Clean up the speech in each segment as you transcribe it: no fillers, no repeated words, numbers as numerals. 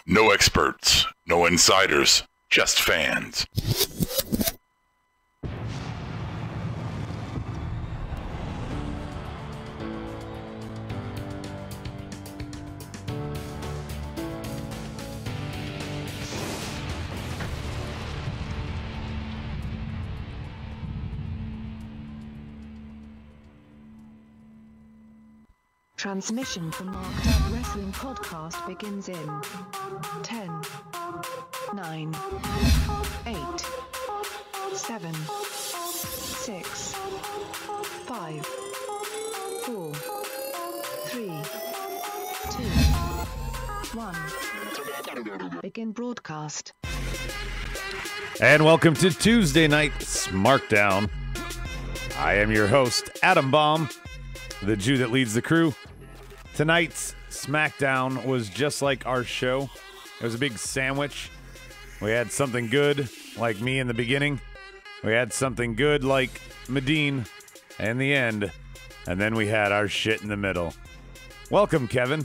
No experts, no insiders, just fans. Transmission from Smackdown Wrestling Podcast begins in 10, 9, 8, 7, 6, 5, 4, 3, 2, 1. Begin broadcast. And welcome to Tuesday Night Smackdown. I am your host, Adam Baum, the Jew that leads the crew. Tonight's Smackdown was just like our show. It was a big sandwich. We had something good, like me in the beginning. We had something good, like Medine in the end. And then we had our shit in the middle. Welcome, Kevin.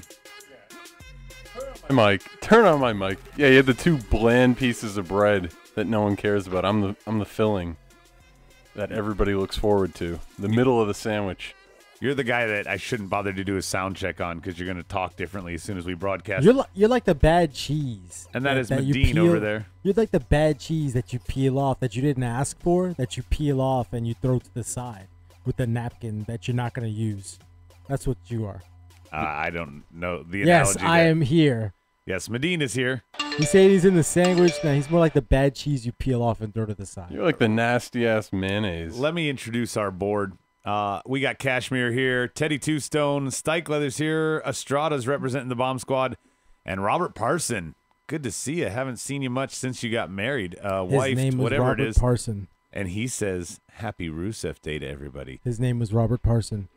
Turn on my mic. Yeah, you had the two bland pieces of bread that no one cares about. I'm the filling that everybody looks forward to. The middle of the sandwich. You're the guy that I shouldn't bother to do a sound check on because you're going to talk differently as soon as we broadcast. You're like the bad cheese. And that is Medine over there. You're like the bad cheese that you peel off, that you didn't ask for, that you peel off and you throw to the side with the napkin that you're not going to use. That's what you are. I don't know the yes, analogy. Yes, I am here. Yes, Medine is here. He said he's in the sandwich. Now he's more like the bad cheese you peel off and throw to the side. You're like the nasty-ass mayonnaise. Let me introduce our board. We got Cashmere here, Teddy Two Stone, Stike Leathers here, Estrada's representing the Bomb Squad, and Robert Parson. Good to see you. Haven't seen you much since you got married. His name was whatever Robert it is. Parson. And he says, "Happy Rusev Day to everybody." His name was Robert Parson.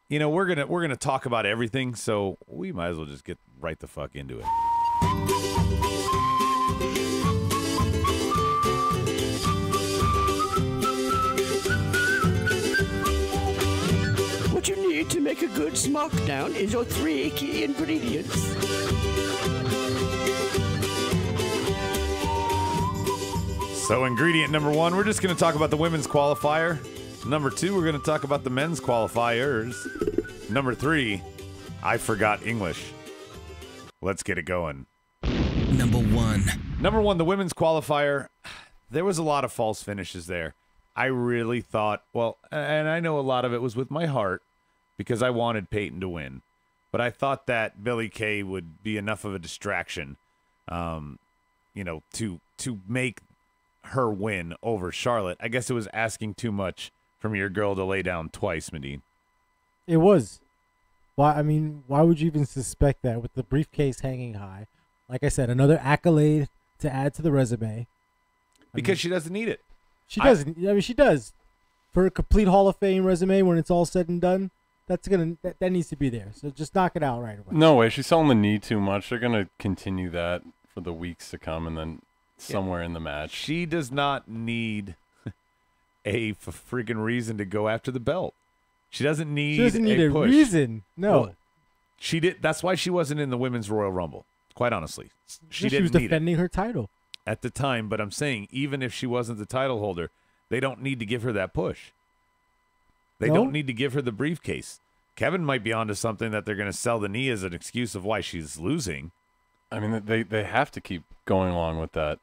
You know, we're gonna talk about everything, so we might as well just get right the fuck into it. What you need to make a good Smackdown is your 3 key ingredients. So ingredient number 1, we're just going to talk about the women's qualifier. Number 2, we're going to talk about the men's qualifiers. Number 3, I forgot English. Let's get it going. Number 1, the women's qualifier. There was a lot of false finishes there. I really thought, well, and I know a lot of it was with my heart because I wanted Peyton to win. But I thought that Billie Kay would be enough of a distraction, to make her win over Charlotte. I guess it was asking too much from your girl to lay down twice, Medine. It was. Why would you even suspect that with the briefcase hanging high? Like I said, another accolade to add to the resume. Because she doesn't need it. She doesn't. She does. For a complete Hall of Fame resume, when it's all said and done, that needs to be there. So just knock it out right away. No way. She's selling the knee too much. They're gonna continue that for the weeks to come, and then somewhere in the match, she does not need a freaking reason to go after the belt. She doesn't need a push. Reason. No. Well, she did. That's why she wasn't in the Women's Royal Rumble. Quite honestly, she was defending her title at the time. But I'm saying, even if she wasn't the title holder, they don't need to give her that push. They don't need to give her the briefcase. Kevin might be onto something that they're going to sell the knee as an excuse of why she's losing. I mean, they have to keep going along with that,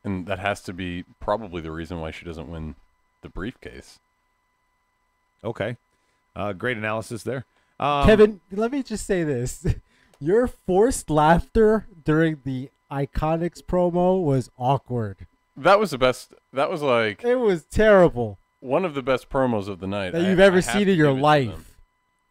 and that has to be probably the reason why she doesn't win the briefcase. Okay, great analysis there, Kevin. Let me just say this. Your forced laughter during the Iconics promo was awkward. That was the best. That was like... It was terrible. One of the best promos of the night. That you've ever seen in your life.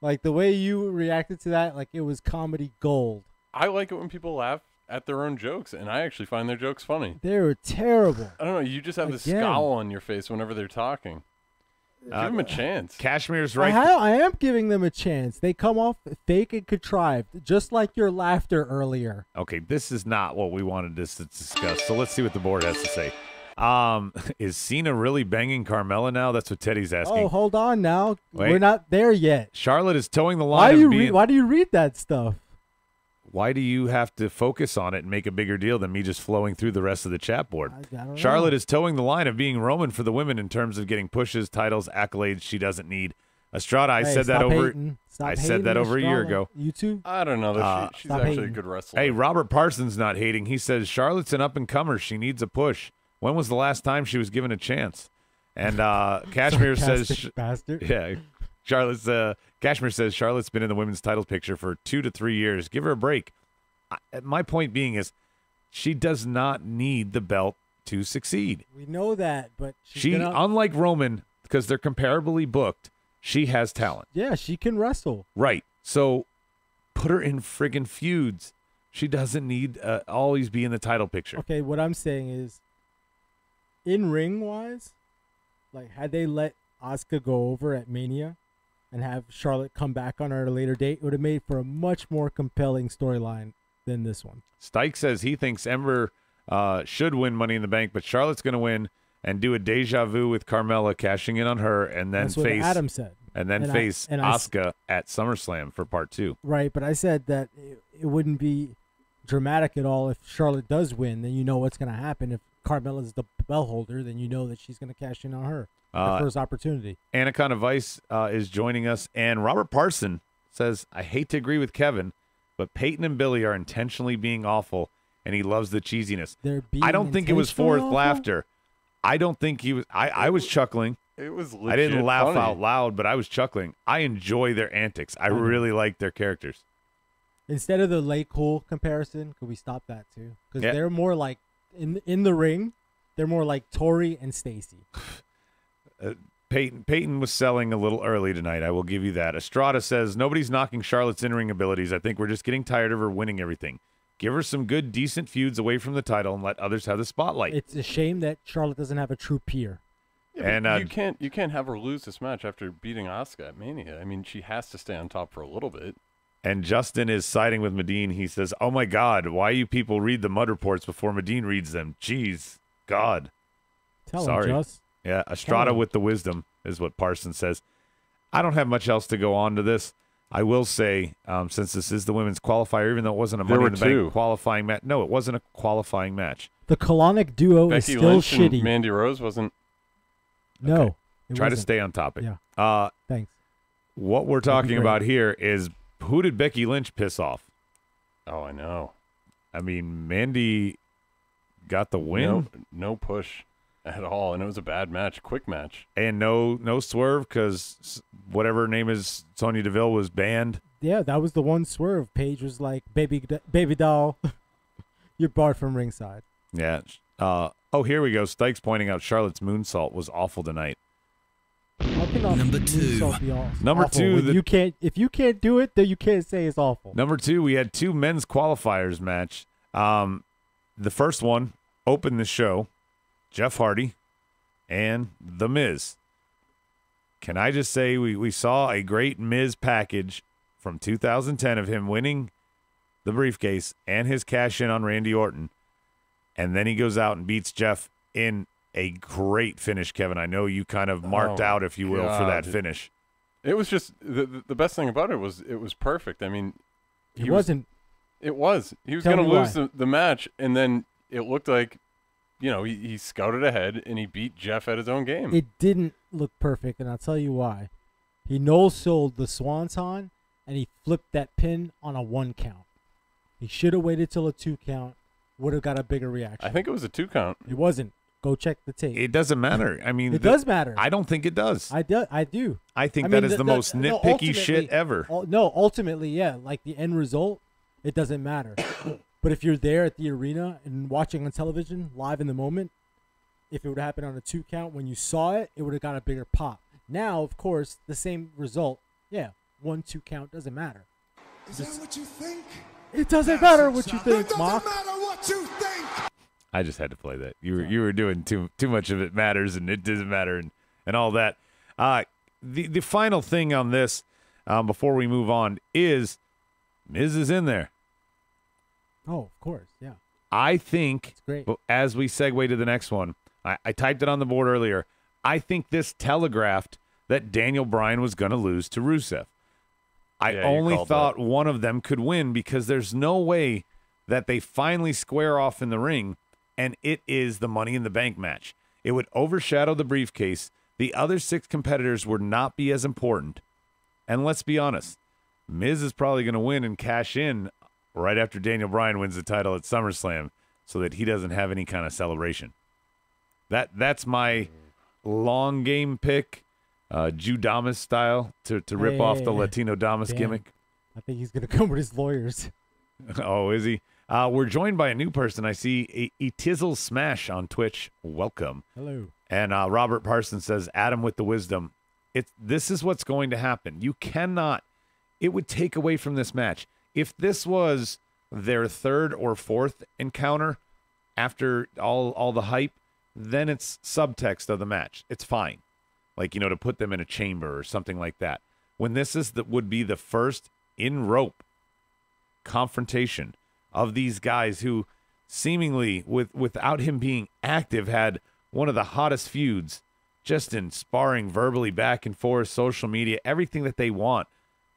Like, the way you reacted to that, like, it was comedy gold. I like it when people laugh at their own jokes, and I actually find their jokes funny. They were terrible. I don't know. You just have this scowl on your face whenever they're talking. Give them a chance. Cashmere's right. I am giving them a chance. They come off fake and contrived, just like your laughter earlier. Okay, this is not what we wanted to discuss. So let's see what the board has to say. Is Cena really banging Carmella now? That's what Teddy's asking. Oh, hold on now. Wait. We're not there yet. Charlotte is towing the line. Why do you read that stuff? why do you have to focus on it and make a bigger deal than me just flowing through the rest of the chat board? I don't Charlotte know. is towing the line of being Roman for the women in terms of getting pushes, titles, accolades she doesn't need. Estrada, I Hey, said that stop over. hating. Stop I said hating that over a year Estrada. ago. You too? I don't know. Though. She's Stop actually a hating. good wrestler. Hey, Robert Parsons not hating. He says Charlotte's an up and comer. She needs a push. When was the last time she was given a chance? And Kashmir says, Sarcastic bastard. yeah, Kashmir says Charlotte's been in the women's title picture for 2 to 3 years. Give her a break. My point being is, she does not need the belt to succeed. We know that, but She, unlike Roman, because they're comparably booked, she has talent. yeah, she can wrestle. Right. So put her in friggin' feuds. She doesn't need always be in the title picture. Okay, what I'm saying is, in ring wise, like had they let Asuka go over at Mania and have Charlotte come back on her at a later date, it would have made for a much more compelling storyline than this one. Stike says he thinks Ember should win Money in the Bank, but Charlotte's going to win and do a deja vu with Carmella, cashing in on her, and then That's what face Adam said. and then And face I Asuka at SummerSlam for part 2. Right, but I said that it wouldn't be dramatic at all if Charlotte does win. Then you know what's going to happen. If Carmella's the bell holder, then you know that she's going to cash in on her first opportunity. Anaconda Vice is joining us, and Robert Parson says, I hate to agree with Kevin, but Peyton and Billy are intentionally being awful, and he loves the cheesiness. They're being I don't think it was intentionally forced awful? laughter. I don't think he was. I was chuckling. It was legit I didn't laugh funny. out loud, but I was chuckling. I enjoy their antics. I really like their characters. Instead of the Lay Cool comparison, could we stop that too? Because Yeah. they're more like in the ring, they're more like Tori and Stacy. Peyton was selling a little early tonight. I will give you that. Estrada says nobody's knocking Charlotte's in-ring abilities. I think we're just getting tired of her winning everything. Give her some good, decent feuds away from the title and let others have the spotlight. It's a shame that Charlotte doesn't have a true peer. Yeah, but And you can't have her lose this match after beating Asuka at Mania. I mean, she has to stay on top for a little bit. And Justin is siding with Medine. He says, oh, my God, why you people read the mud reports before Medine reads them? Jeez, God. Tell Sorry. him, Just. Yeah, Estrada him. with the wisdom is what Parsons says. I don't have much else to go on to this. I will say, since this is the women's qualifier, even though it wasn't a There Money in were the Bank two. qualifying match. No, it wasn't a qualifying match. The colonic duo Becky is still Lynch shitty. and Mandy Rose wasn't. No, Okay. it Try to wasn't. stay on topic. Yeah. Thanks. What we're talking great. about here is, who did Becky Lynch piss off? Oh, I know. I mean, Mandy got the win. No push at all, and it was a bad match, quick match. And no swerve because whatever her name is, Sonya Deville, was banned. Yeah, that was the one swerve. Paige was like, baby doll, you're barred from ringside. Yeah. Oh, here we go. Stike's pointing out Charlotte's moonsault was awful tonight. How can a Number two. moonsault be awful? Number two, When the- if you can't do it, then you can't say it's awful. Number 2, we had 2 men's qualifiers match. The first one opened the show, Jeff Hardy and The Miz. Can I just say we saw a great Miz package from 2010 of him winning the briefcase and his cash in on Randy Orton. And then he goes out and beats Jeff in a great finish, Kevin. I know you kind of marked Oh, out, if you will, for that God. finish. It was just the best thing about it was perfect. I mean, It wasn't. It was. He was Tell going to me lose why. the match, and then it looked like, he scouted ahead and he beat Jeff at his own game. It didn't look perfect, and I'll tell you why. He no-sold the Swanton, and he flipped that pin on a 1 count. He should have waited till a 2 count. Would have got a bigger reaction. I think it was a 2 count. It wasn't. Go check the tape. It doesn't matter. I mean, It does matter. I don't think it does. I do. I do. I think I that mean, is the most no, nitpicky shit ultimately- ever. No, ultimately, yeah. Like the end result, it doesn't matter. But if you're there at the arena and watching on television live in the moment, if it would happen on a 2 count when you saw it, it would have got a bigger pop. Now, of course, the same result. Yeah, 1-2 count doesn't matter. Is that what you think? It doesn't matter what you think, It Mock. doesn't matter what you think. I just had to play that. You were doing too much of it matters and it doesn't matter and all that. The final thing on this before we move on is Miz is in there. Oh, of course, yeah. I think It's great. as we segue to the next one, I typed it on the board earlier. I think this telegraphed that Daniel Bryan was going to lose to Rusev. I Yeah, you only called thought that. one of them could win because there's no way that they finally square off in the ring and it is the Money in the Bank match. It would overshadow the briefcase. The other 6 competitors would not be as important. And let's be honest, Miz is probably going to win and cash in right after Daniel Bryan wins the title at SummerSlam so that he doesn't have any kind of celebration. That's my long game pick, Jew Damas style, to rip off the Latino Damas Damn. gimmick. I think he's gonna come with his lawyers. Oh, is he? We're joined by a new person. I see Etizzle Smash on Twitch. Welcome. Hello. And Robert Parsons says, Adam with the wisdom. This is what's going to happen. You cannot, it would take away from this match. If this was their 3rd or 4th encounter after all the hype, then it's subtext of the match. It's fine. Like, to put them in a chamber or something like that. When this would be the first in rope confrontation of these guys who seemingly, without him being active, had one of the hottest feuds just in sparring verbally back and forth, social media, everything that they want.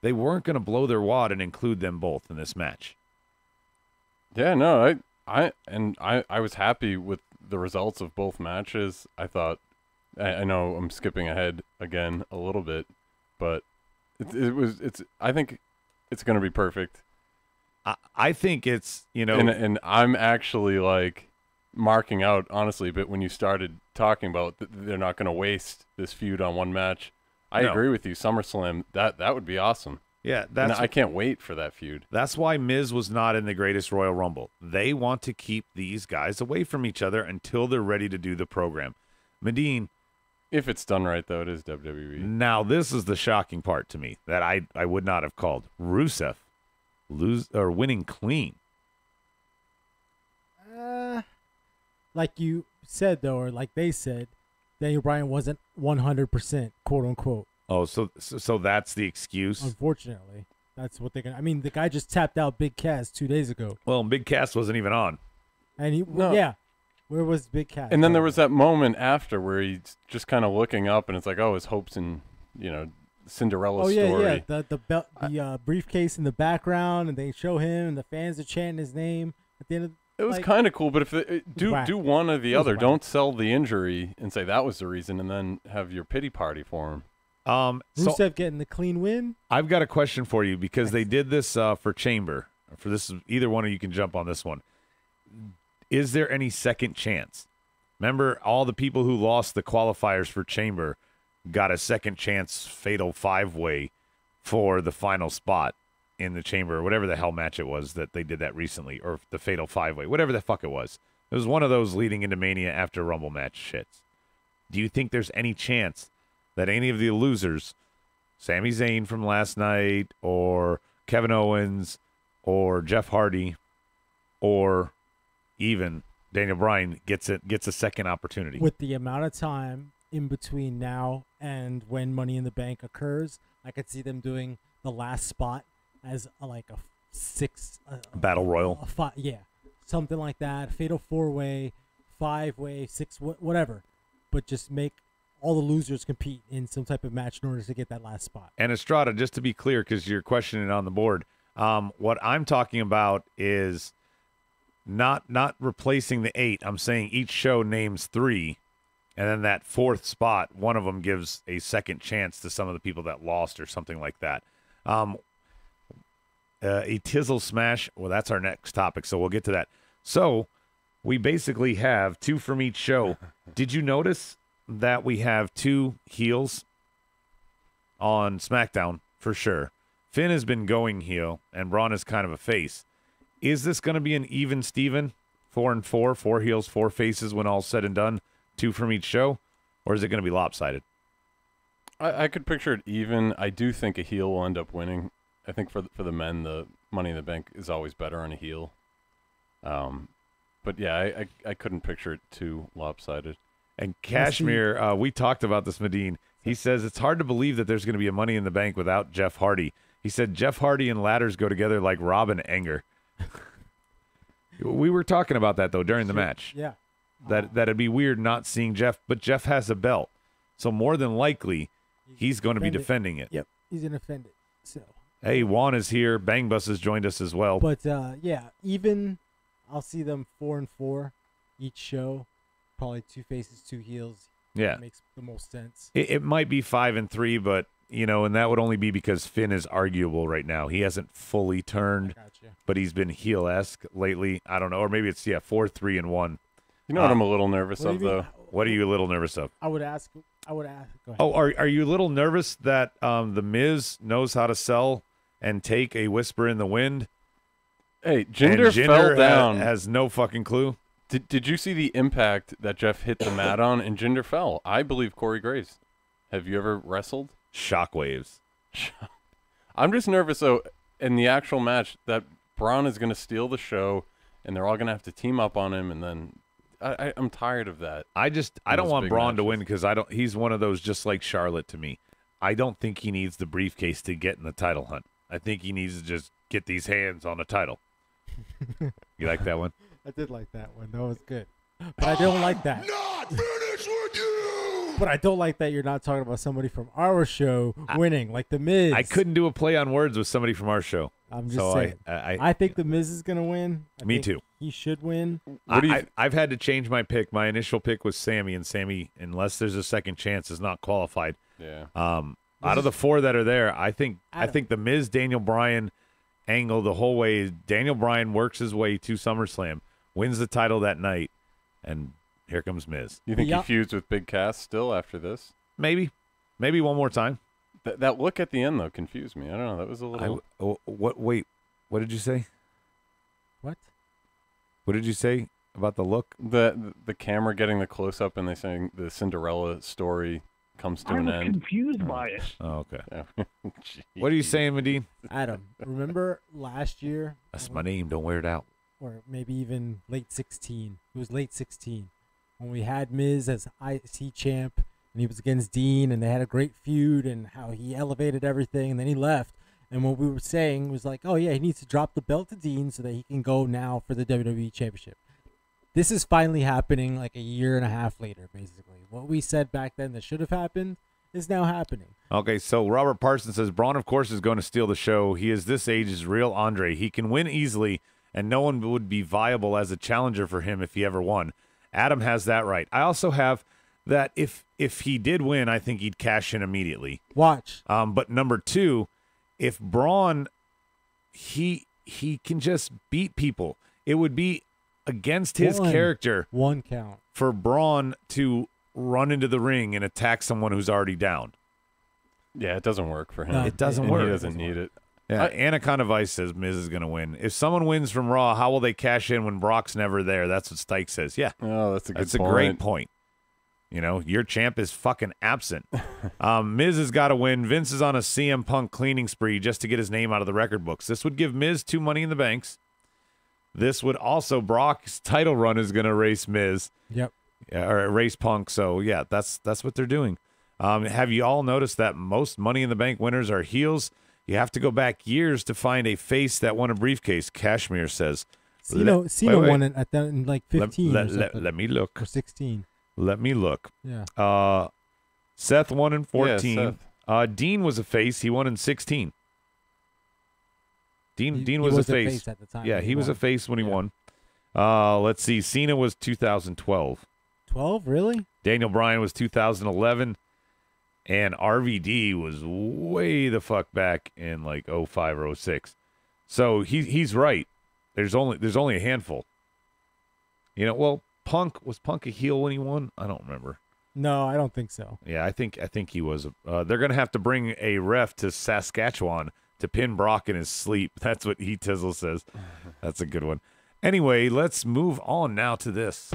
They weren't going to blow their wad and include them both in this match. Yeah, no, I was happy with the results of both matches. I thought, I know I'm skipping ahead again a little bit, but I think it's going to be perfect. I think it's, and I'm actually like marking out, honestly, but when you started talking about they're not going to waste this feud on one match, I agree with you. SummerSlam, that would be awesome. Yeah, and I can't wait for that feud. That's why Miz was not in the Greatest Royal Rumble. They want to keep these guys away from each other until they're ready to do the program. Medine. If it's done right, though, it is WWE. Now, this is the shocking part to me that I would not have called. Rusev winning clean. Like you said, though, or like they said, Daniel Bryan wasn't 100%, quote unquote. Oh, so that's the excuse? Unfortunately, that's what they're going to. I mean, the guy just tapped out Big Cass 2 days ago. Well, Big Cass wasn't even on. And where was Big Cass? And then there was that moment after where he's just kind of looking up, and it's like, oh, his hopes and, Cinderella story. Yeah. The briefcase in the background, and they show him, and the fans are chanting his name at the end of. It was kind of cool, but if do one or the other, whack. don't sell the injury and say that was the reason, and then have your pity party for him. Rusev getting the clean win. I've got a question for you because they did this for Chamber. For this, either one of you can jump on this one. Is there any second chance? Remember, all the people who lost the qualifiers for Chamber got a second chance fatal 5-way for the final spot in the Chamber, or whatever the hell match it was that they did that recently, or the fatal 5-way, whatever the fuck it was. It was one of those leading into Mania after Rumble match shits. Do you think there's any chance that any of the losers, Sami Zayn from last night, or Kevin Owens, or Jeff Hardy, or even Daniel Bryan gets a second opportunity? With the amount of time in between now and when Money in the Bank occurs, I could see them doing the last spot as a 6 Battle Royal. Something like that. Fatal 4-way, 5-way, 6, whatever. But just make all the losers compete in some type of match in order to get that last spot. And Estrada, just to be clear, because you're questioning it on the board, what I'm talking about is not replacing the 8. I'm saying each show names 3, and then that 4th spot, one of them gives a second chance to some of the people that lost or something like that. A Tizzle Smash, well, that's our next topic, so we'll get to that. So we basically have 2 from each show. Did you notice that we have 2 heels on SmackDown for sure? Finn has been going heel, and Braun is kind of a face. Is this going to be an even Steven? 4 and 4, 4 heels, 4 faces when all's said and done, 2 from each show? Or is it going to be lopsided? I could picture it even. I do think a heel will end up winning. I think for the men, the Money in the Bank is always better on a heel. But yeah, I couldn't picture it too lopsided. And Kashmir, we talked about this, Medine. He says it's hard to believe that there's going to be a Money in the Bank without Jeff Hardy. He said Jeff Hardy and ladders go together like Rob and Enger. We were talking about that, though, during the match. Yeah. That'd be weird not seeing Jeff, but Jeff has a belt. So more than likely, he's going to be defending it. Yep, he's going to defend it. So Hey, Juan is here. Bang Bus has joined us as well. But yeah, even I'll see them 4-4 each show. Probably 2 faces, 2 heels. Yeah. That makes the most sense. It might be 5-3, but and that would only be because Finn is arguable right now. He hasn't fully turned, Gotcha. but he's been heel-esque lately. I don't know, or maybe it's 4-3-1. You know what I'm a little nervous of, though? What are you a little nervous of? I would ask. Go ahead. Oh, are you a little nervous that the Miz knows how to sell and take a whisper in the wind? Hey, And Jinder fell down. Has no fucking clue. Did you see the impact that Jeff hit the mat on and Jinder fell? I believe Corey Graves. Have you ever wrestled? Shockwaves. I'm just nervous, though, in the actual match that Braun is going to steal the show and they're all going to have to team up on him, and then I'm tired of that. I don't those want big Braun to matches. win because he's one of those just like Charlotte to me. I don't think he needs the briefcase to get in the title hunt. I think he needs to just get these hands on the title. You like that one? I did like that one. That was good. But I don't like that. Not finished with you! But I don't like that you're not talking about somebody from our show winning, like The Miz. I couldn't do a play on words with somebody from our show. I'm just So saying. I I think The Miz is going to win. Me too. He should win. I've had to change my pick. My initial pick was Sammy, and Sammy, unless there's a second chance, is not qualified. Yeah. Out of the 4 that are there, I think Adam. the Miz Daniel Bryan angle the whole way. Daniel Bryan works his way to SummerSlam, wins the title that night, and here comes Miz. You think Yeah. he feuds with Big Cass still after this? Maybe one more time. That look at the end, though, confused me. I don't know. That was a little... Wait, what did you say? What? What did you say about the look? The camera getting the close-up and they saying the Cinderella story comes to an end. Confused by it. Oh, okay. Yeah. What are you saying, Medine? Adam, remember last year, That's my name. Don't wear it out. or maybe even late 16. It was late 16 when we had Miz as IC champ, and he was against Dean, and they had a great feud, and how he elevated everything, and then he left. And what we were saying was like, oh yeah, he needs to drop the belt to Dean so that he can go now for the WWE Championship. This is finally happening like a year and a half later, basically. What we said back then that should have happened is now happening. Okay, so Robert Parsons says, Braun, of course, is going to steal the show. He is this age's real Andre. He can win easily, and no one would be viable as a challenger for him if he ever won. Adam has that right. I also have that if he did win, I think he'd cash in immediately. Watch. But number 2, if Braun, he can just beat people. It would be against his character 1 count for Braun to run into the ring and attack someone who's already down. Yeah, it doesn't work for him. No, It doesn't And work. He doesn't need it. Yeah, Anaconda Vice says Miz is going to win. If someone wins from Raw, how will they cash in when Brock's never there? That's what Stike says. Yeah, Oh, that's a good that's point. a great point. Your champ is fucking absent. Miz has got to win. Vince is on a CM Punk cleaning spree just to get his name out of the record books. This would give Miz 2 Money in the Banks. This would also, Brock's title run is going to race Miz. Yep. Or erase Punk. So yeah, that's what they're doing. Have you all noticed that most Money in the Bank winners are heels? You have to go back years to find a face that won a briefcase. Cashmere says. Cena wait. won it in like 15 or something, let me look. or 16. Let me look. Yeah. Seth won in 14. Yeah, Dean was a face. He won in 16. Dean He was a face. at the time. Yeah, when he was a won. face when he Yeah. won. Let's see. Cena was 2012. 12, really? Daniel Bryan was 2011, and RVD was way the fuck back in like 05 or 06. So he's right. There's only a handful. Well, was Punk a heel when he won? I don't remember. No, I don't think so. Yeah, I think he was. They're gonna have to bring a ref to Saskatchewan to pin Brock in his sleep. That's what Heat Tizzle says. That's a good one. Anyway, let's move on now to this.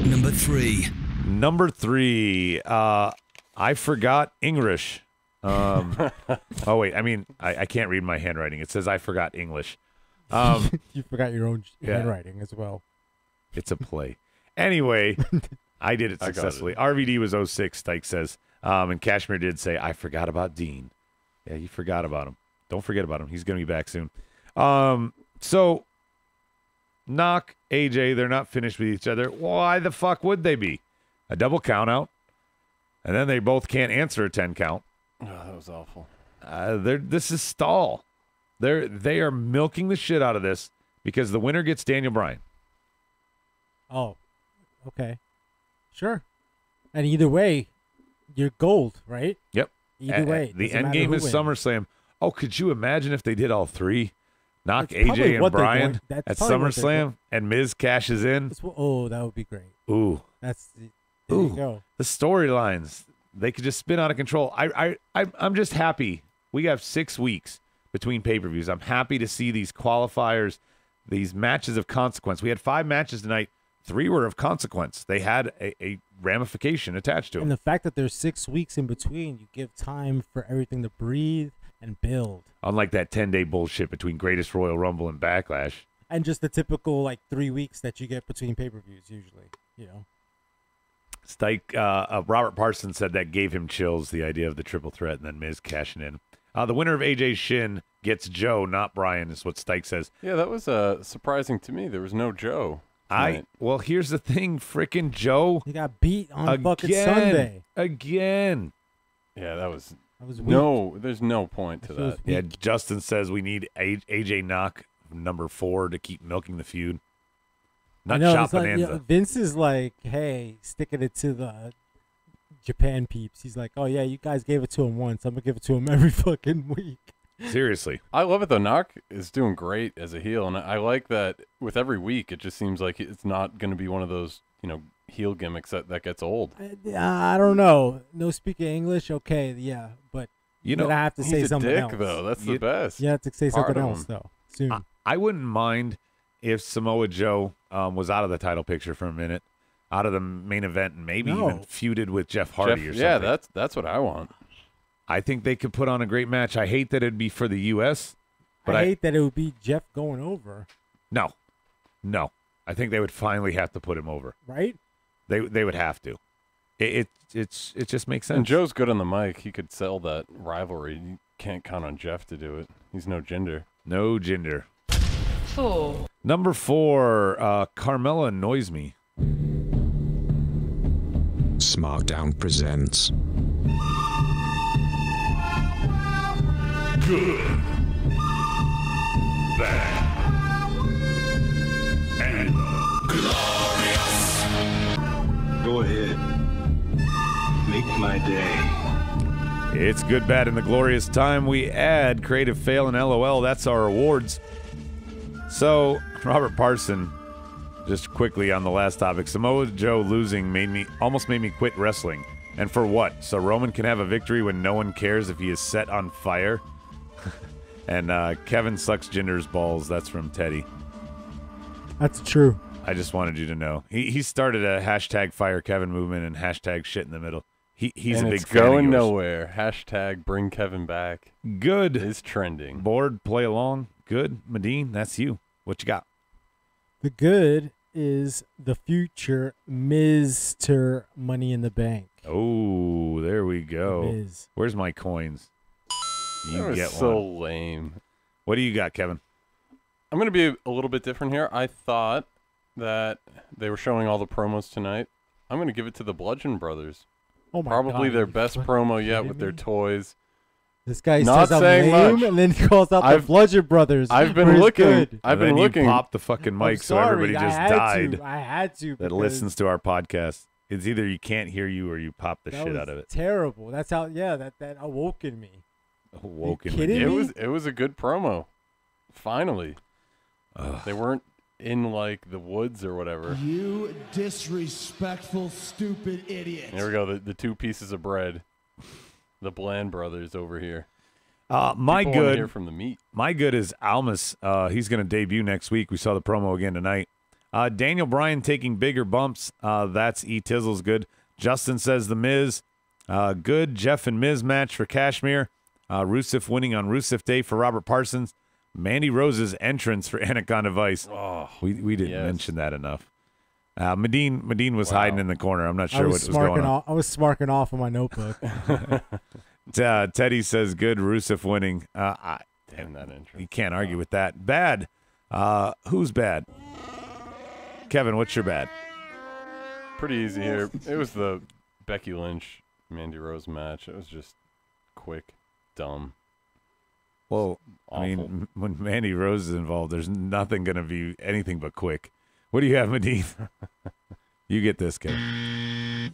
Number 3. Number 3, I forgot English. Oh, wait, I can't read my handwriting. It says I forgot English. You forgot your own Yeah. handwriting as well. It's a play. Anyway, I did it I got it. successfully. RVD was 06, Stike says. And Cashmere did say, I forgot about Dean. Yeah, you forgot about him. Don't forget about him. He's going to be back soon. So, Knock, AJ, they're not finished with each other. Why the fuck would they be? A double count out, and then they both can't answer a 10 count. Oh, that was awful. This is stall. They are milking the shit out of this because the winner gets Daniel Bryan. Oh, okay. Sure. And either way, you're gold, right? Yep. Either way. The doesn't end matter game who is wins. SummerSlam. Oh, could you imagine if they did all three? Knock That's probably AJ and what they're Bryan going- that's at probably what they're SummerSlam and Miz cashes in. Oh, that would be great. Ooh. There you Ooh. go. The storylines. They could just spin out of control. I'm just happy. We have 6 weeks between pay-per-views. I'm happy to see these qualifiers, these matches of consequence. We had 5 matches tonight. 3 were of consequence. They had a ramification attached to And them. the fact that there's 6 weeks in between, you give time for everything to breathe and build. Unlike that 10-day bullshit between Greatest Royal Rumble and Backlash. And just the typical, like, 3 weeks that you get between pay-per-views usually, you know. Stike, Robert Parsons said that gave him chills, the idea of the triple threat, and then Miz cashing in. The winner of AJ's Shin gets Joe, not Brian, is what Stike says. Yeah, that was surprising to me. There was no Joe. tonight. Well, here's the thing, frickin' Joe. He got beat on fucking Sunday. Again. Yeah, that was weak. no. There's no point to that. Yeah, Justin says we need AJ Knock number 4 to keep milking the feud. I Nut know, shop it's like, bonanza. Vince is like, hey, sticking it to the Japan peeps. He's like, oh yeah, you guys gave it to him once. I'm gonna give it to him every fucking week. Seriously. I love it though. Knock is doing great as a heel, and I like that with every week. It just seems like it's not going to be one of those heel gimmicks that gets old. I don't know. No speaking English, okay, yeah, but You know, I have to He's say a something dick else. though. That's the best. You have to say part something of else him. though. Soon. I wouldn't mind if Samoa Joe was out of the title picture for a minute, out of the main event, and maybe even feuded with Jeff Hardy or something. Yeah, that's what I want. I think they could put on a great match. I hate that it'd be for the U.S., but I hate that it would be Jeff going over. No. I think they would finally have to put him over. Right? They would have to. It just makes sense. And Joe's good on the mic. He could sell that rivalry. You can't count on Jeff to do it. He's no Jinder. No Jinder. 4. Number 4, Carmella annoys me. Smackdown presents Good. Bad. And glorious. Go ahead. Make my day. It's good, bad, and the glorious time. We add creative fail and LOL. That's our awards. So, Robert Parson, just quickly on the last topic, Samoa Joe losing almost made me quit wrestling. And for what? So Roman can have a victory when no one cares if he is set on fire? And Kevin sucks Jinder's balls. That's from Teddy. That's true. I just wanted you to know. He started a hashtag fire Kevin movement and hashtag shit in the middle. He's and a big it's fan going of yours. nowhere. Hashtag bring Kevin back. Good. Is trending. Board, play along. Good. Medine, that's you. What you got? The good is the future Mr. Money in the Bank. Oh, there we go. Miz. Where's my coins? You That was get so one. lame. What do you got, Kevin? I'm going to be a little bit different here. I thought that they were showing all the promos tonight. I'm going to give it to the Bludgeon Brothers. Oh my Probably God, their you best fucking promo yet kidding with their me? toys. This guy Not says I'm saying lame, much. and then he calls out the Bludgeon Brothers. I've been for his looking. good. I've And been then looking. You popped the fucking I'm mic so sorry, everybody just I had died To. I had to. that because listens to our podcast. It's either you can't hear you or you pop the that shit was out of it. terrible. That's how. Yeah, that awoke in me. Woken You kidding with me? It was a good promo. Finally, they weren't in like the woods or whatever. You disrespectful, stupid idiot. There we go. The 2 pieces of bread. The Bland brothers over here. My People wanna good. hear from the meat. My good is Almas. He's going to debut next week. We saw the promo again tonight. Daniel Bryan taking bigger bumps. That's E. Tizzle's good. Justin says The Miz. Good. Jeff and Miz match for Kashmir. Rusev winning on Rusev Day for Robert Parsons. Mandy Rose's entrance for Anaconda Vice. Oh, We didn't yes. mention that enough. Medine was Wow. hiding in the corner. I'm not I sure was what was going on. I was smarking off on my notebook. Teddy says good. Rusev winning. damn that entrance. You can't argue with that. Bad. Who's bad? Kevin, what's your bad? Pretty easy here. It was the Becky Lynch Mandy Rose match. It was just quick, dumb. Well, Awful. I mean, when Mandy Rose is involved, there's nothing going to be anything but quick. What do you have, Medine? You get this, Kevin.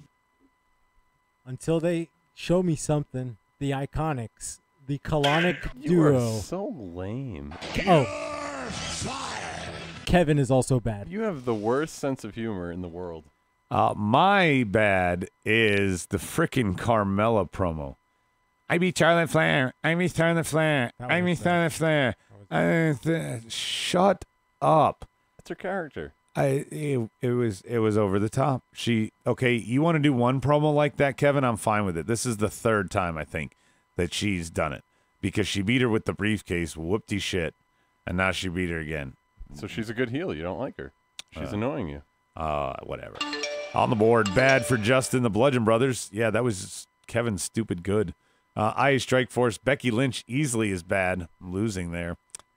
Until they show me something, the Iconics, the colonic You duo. are so lame. Oh, Kevin is also bad. You have the worst sense of humor in the world. My bad is the frickin' Carmella promo. I be Charlotte Flair. I be Charlotte Flair. I be Charlotte Flair. Shut up. That's her character. It was over the top. Okay, you want to do one promo like that, Kevin? I'm fine with it. This is the third time, I think, that she's done it. Because she beat her with the briefcase, whoop-de shit, and now she beat her again. So she's a good heel. You don't like her. She's annoying you. Whatever. On the board, bad for Justin, the Bludgeon Brothers. Yeah, that was Kevin's stupid good. Strike Force, Becky Lynch easily is bad. Losing there.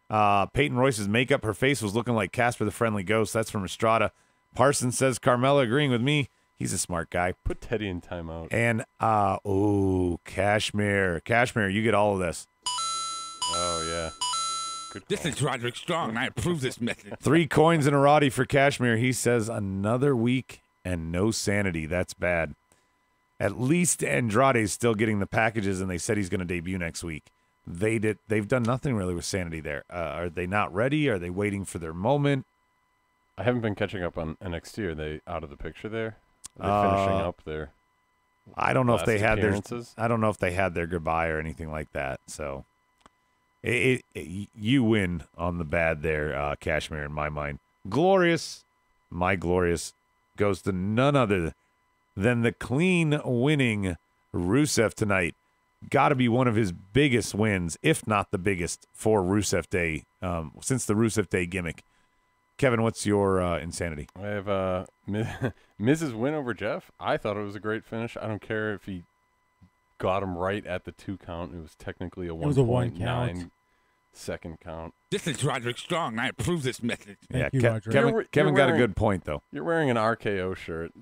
Peyton Royce's makeup, her face was looking like Casper the Friendly Ghost. That's from Estrada. Parsons says Carmella agreeing with me. He's a smart guy. Put Teddy in timeout. And, Cashmere. Cashmere, you get all of this. Oh, yeah. Good This is Roderick Strong, and I approve this message. 3 coins in a Roddy for Cashmere. He says another week and no sanity. That's bad. At least Andrade's still getting the packages, and they said he's going to debut next week. They've done nothing really with sanity there. Are they not ready? Are they waiting for their moment? I haven't been catching up on NXT. Are they out of the picture there? Are they finishing up there? I don't know if they had their. appearances? I don't know if they had their goodbye or anything like that. So, you win on the bad there, Cashmere. In my mind, glorious, my glorious, goes to none other than the clean winning Rusev tonight. Got to be one of his biggest wins, if not the biggest, for Rusev Day since the Rusev Day gimmick. Kevin, what's your insanity? I have Miz's win over Jeff. I thought it was a great finish. I don't care if he got him right at the 2 count. It was technically a 1.9 second count. This is Roderick Strong, and I approve this message. Thank you, Roger. Kevin got a good point, though. You're wearing an RKO shirt.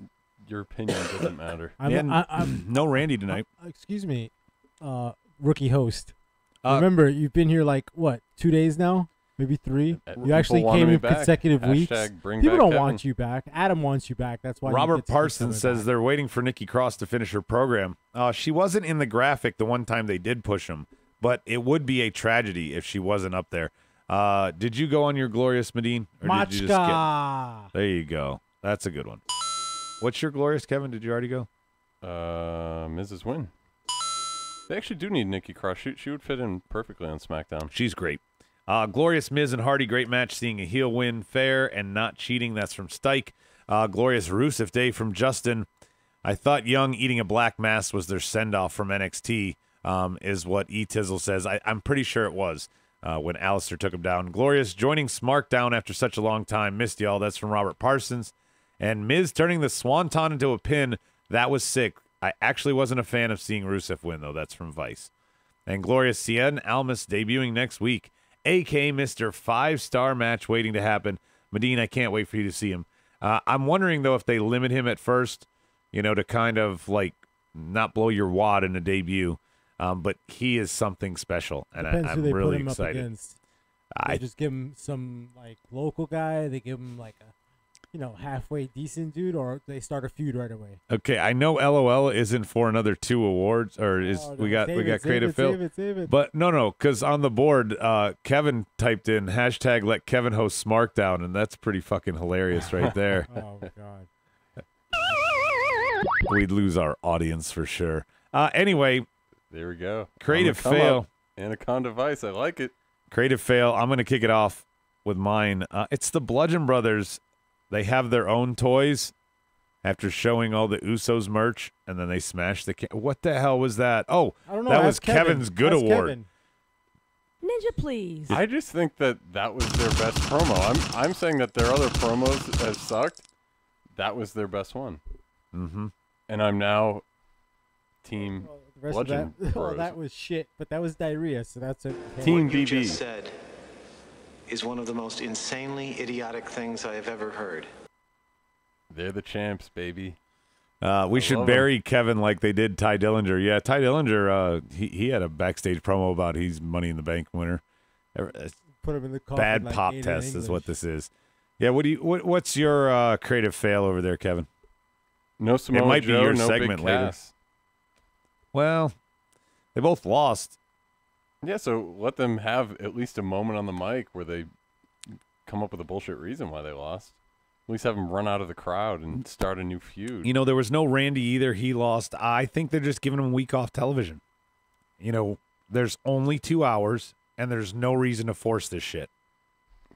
Your opinion doesn't matter. I'm no Randy tonight. Excuse me, rookie host. Remember, you've been here like, what, 2 days now? Maybe 3? You actually came in consecutive weeks. People don't want you back. Adam wants you back. That's why. Robert Parsons says they're waiting for Nikki Cross to finish her program. She wasn't in the graphic the one time they did push him, but it would be a tragedy if she wasn't up there. Did you go on your glorious, Medine? Machka. There you go. That's a good one. What's your glorious, Kevin? Did you already go? Mrs. Win. They actually do need Nikki Cross. She would fit in perfectly on SmackDown. She's great. Glorious Miz and Hardy, great match. Seeing a heel win, fair and not cheating. That's from Stike. Glorious Rusev Day from Justin. I thought Young eating a black mass was their send-off from NXT, is what E. Tizzle says. I'm pretty sure it was when Alistair took him down. Glorious joining Smackdown after such a long time. Missed y'all. That's from Robert Parsons. And Miz turning the Swanton into a pin. That was sick. I actually wasn't a fan of seeing Rusev win, though. That's from Vice. And Glorious Cien Almas debuting next week. A.K. Mr. 5-star match waiting to happen. Medine, I can't wait for you to see him. I'm wondering, though, if they limit him at first, to kind of, like, not blow your wad in a debut. But he is something special, and I'm really excited. They just give him some, like, local guy. They give him, like, a halfway decent dude, or they start a feud right away. Okay, I know LOL isn't for another 2 awards, or we got Creative Phil. Save it. But no, because on the board, Kevin typed in hashtag let Kevin host Smackdown, and that's pretty fucking hilarious right there. Oh God, we'd lose our audience for sure. Anyway, there we go. Creative Fail. Anaconda Vice, I like it. Creative Fail. I'm gonna kick it off with mine. It's the Bludgeon Brothers. They have their own toys after showing all the Usos merch, and then they smashed the what the hell was that? Oh, I don't know. That was Kevin's good award. Kevin. Ninja, please. I just think that was their best promo. I'm saying that their other promos have sucked. That was their best one. Mm-hmm. And I'm now team the rest Bludgeon of that, Bros. that was shit, but that was diarrhea, so that's it. Team What you BB. just said is one of the most insanely idiotic things I have ever heard. They're the champs, baby. We should love bury Kevin like they did Ty Dillinger. Yeah, Ty Dillinger, he had a backstage promo about he's Money in the Bank winner. Put him in the coffin Bad like pop Aiden test is what English. this is. Yeah, what's your creative fail over there, Kevin? No Samoa It might Joe, be your no segment Big later. Cass. Well, they both lost. Yeah, so let them have at least a moment on the mic where they come up with a bullshit reason why they lost. At least have them run out of the crowd and start a new feud. You know, there was no Randy either. He lost. I think they're just giving him a week off television. You know, there's only 2 hours, and there's no reason to force this shit.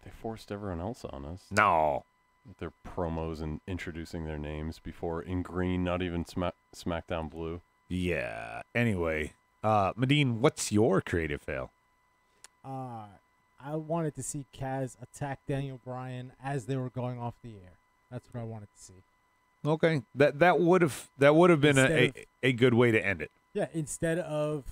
They forced everyone else on us. No. With their promos and introducing their names before in green, not even SmackDown blue. Yeah. Anyway, Medine, what's your creative fail? I wanted to see Kaz attack Daniel Bryan as they were going off the air. That's what I wanted to see. Okay, that would have been a good way to end it. Yeah, instead of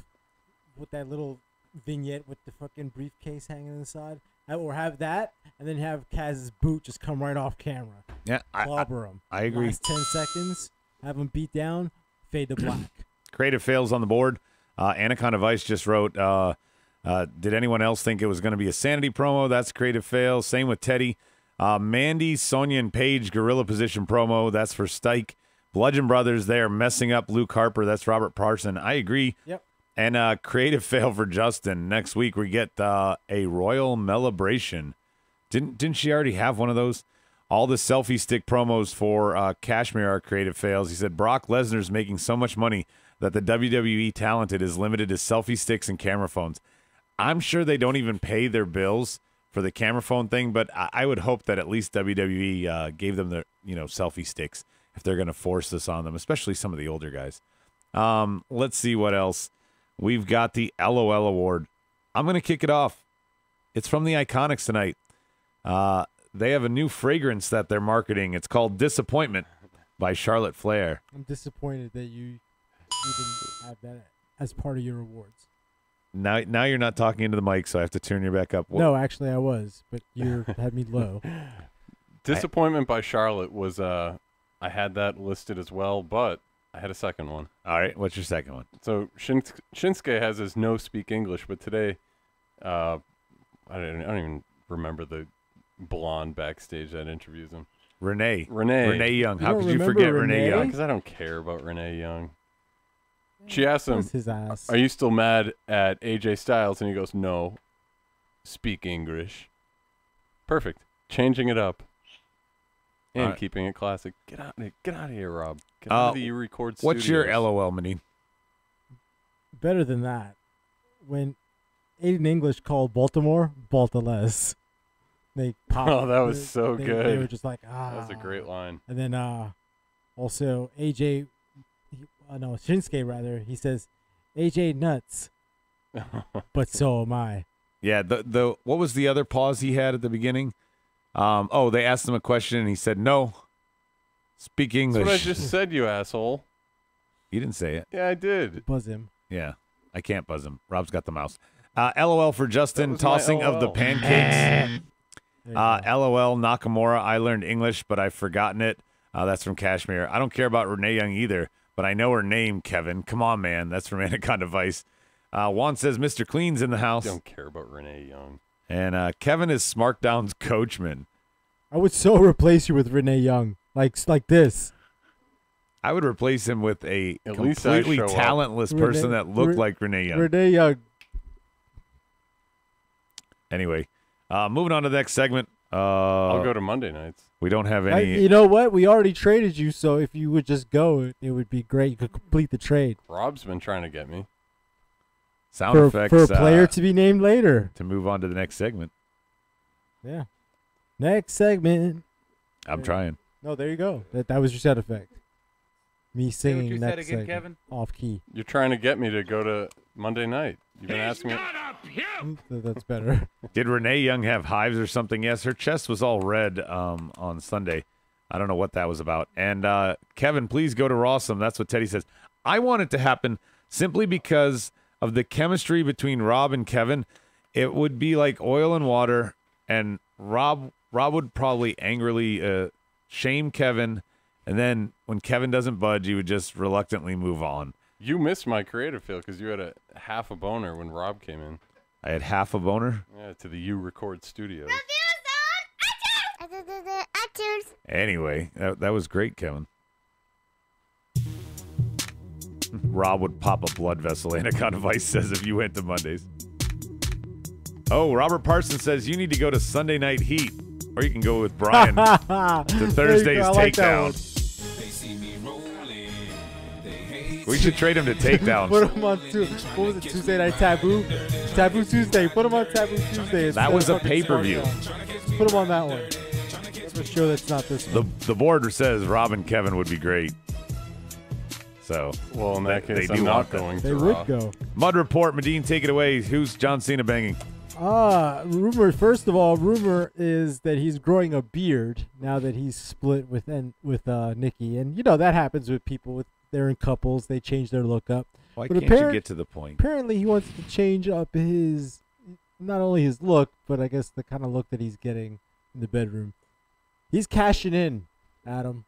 with that little vignette with the fucking briefcase hanging on the side, or have that and then have Kaz's boot just come right off camera. Yeah, clobber him. I agree. Last 10 seconds, have him beat down, fade to black. Creative fails on the board. Anaconda Vice just wrote, did anyone else think it was going to be a Sanity promo? That's a creative fail. Same with Teddy. Mandy, Sonya, and Paige gorilla position promo. That's for Stike. Bludgeon Brothers, they are messing up Luke Harper. That's Robert Parson. I agree. Yep. And creative fail for Justin. Next week we get a Royal Melibration. Didn't she already have one of those? All the selfie stick promos for Kashmir are creative fails. He said Brock Lesnar's making so much money that the WWE talented is limited to selfie sticks and camera phones. I'm sure they don't even pay their bills for the camera phone thing, but I would hope that at least WWE gave them the selfie sticks if they're going to force this on them, especially some of the older guys. Let's see what else. We've got the LOL Award. I'm going to kick it off. It's from the Iconics tonight. They have a new fragrance that they're marketing. It's called Disappointment by Charlotte Flair. I'm disappointed that you even have that as part of your awards. Now you're not talking into the mic, so I have to turn you back up. No, actually I was, but you had me low. Disappointment by Charlotte was I had that listed as well, but I had a second one. All right, what's your second one? So Shinsuke has his no speak English, but today I don't even remember the blonde backstage that interviews him. Renee Young. You How don't could you remember forget Renee Young? Because I don't care about Renee Young. She asked him, Kiss his ass. "Are you still mad at AJ Styles?" And he goes, "No. Speak English." Perfect. Changing it up and keeping it classic. Get out of here, Rob. Get out of the record studios. What's your LOL, Manine? Better than that. When Aiden English called Baltimore, Baltales. They popped. Oh, that was so good. They were just like, That was a great line. And then also AJ, Shinsuke rather, he says, AJ nuts, but so am I. Yeah, the what was the other pause he had at the beginning? They asked him a question and he said no. Speak English. That's what I just said, you asshole. You didn't say it. Yeah, I did. Buzz him. Yeah, I can't buzz him. Rob's got the mouse. LOL for Justin, That was tossing my of the LOL. pancakes. LOL Nakamura, I learned English, but I've forgotten it. That's from Kashmir. I don't care about Renee Young either, but I know her name, Kevin. Come on, man. That's from Anaconda Vice. Juan says Mr. Clean's in the house. Don't care about Renee Young. And Kevin is Smartdown's coachman. I would so replace you with Renee Young, like this. I would replace him with a At least I completely show up. talentless person that looked like Renee Young. Renee Young. Anyway, moving on to the next segment. I'll go to Monday nights. We don't have any. You know what? We already traded you, so if you would just go, it would be great. You could complete the trade. Rob's been trying to get me. Sound effects. For a player to be named later. To move on to the next segment. Yeah. Next segment. I'm trying. No, there you go. That was your sound effect. Me singing you next said again, segment. Kevin? Off key. You're trying to get me to go to Monday night. You've been asking me. That's better. Did Renee Young have hives or something? Yes, her chest was all red on Sunday. I don't know what that was about. And Kevin, please go to Rawsome. That's what Teddy says. I want it to happen simply because of the chemistry between Rob and Kevin. It would be like oil and water, and Rob would probably angrily shame Kevin And then when Kevin doesn't budge, he would just reluctantly move on. You missed my creative feel because you had a half a boner when Rob came in. I had half a boner? Yeah, to the U Record Studios. Anyway, that was great, Kevin. Rob would pop a blood vessel. Anaconda Vice says if you went to Mondays. Oh, Robert Parsons says you need to go to Sunday Night Heat. Or you can go with Brian to Thursday's Takedown. We should trade him to Takedown. Put him on what was it, Tuesday Night Taboo? Taboo Tuesday. Put him on Taboo Tuesday. That was a pay-per-view. Put him on that one. For sure that's not this one. The board says Rob and Kevin would be great. So, well, in that case, they I'm do not going to They would go. Mud Report, Medine, take it away. Who's John Cena banging? First of all, rumor is that he's growing a beard now that he's split with Nikki. And, that happens with people. They're in couples. They change their look up. Why can't you get to the point? Apparently, he wants to change up not only his look, but I guess the kind of look that he's getting in the bedroom. He's cashing in, Adam,